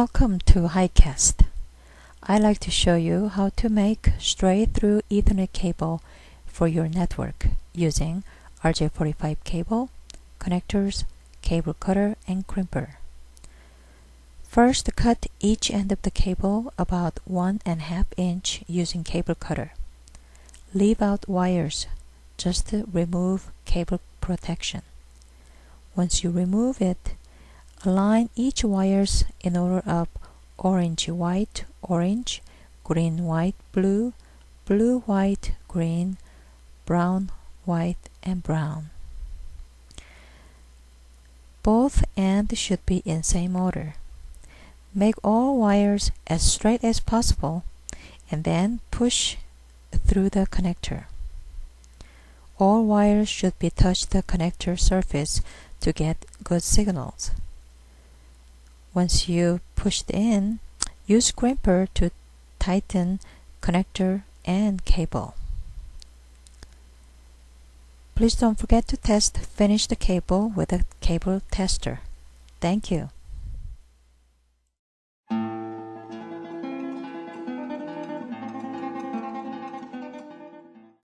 Welcome to hyecast. I'd like to show you how to make straight-through Ethernet cable for your network using RJ45 cable, connectors, cable cutter, and crimper. First, cut each end of the cable about 1.5 inch using cable cutter. Leave out wires, just to remove cable protection. Once you remove it, align each wires in order of orange, white, orange, green, white, blue, blue, white, green, brown, white, and brown. Both ends should be in same order. Make all wires as straight as possible and then push through the connector. All wires should be touch the connector surface to get good signals. Once you pushed in, use crimper to tighten connector and cable. Please don't forget to finish the cable with a cable tester. Thank you.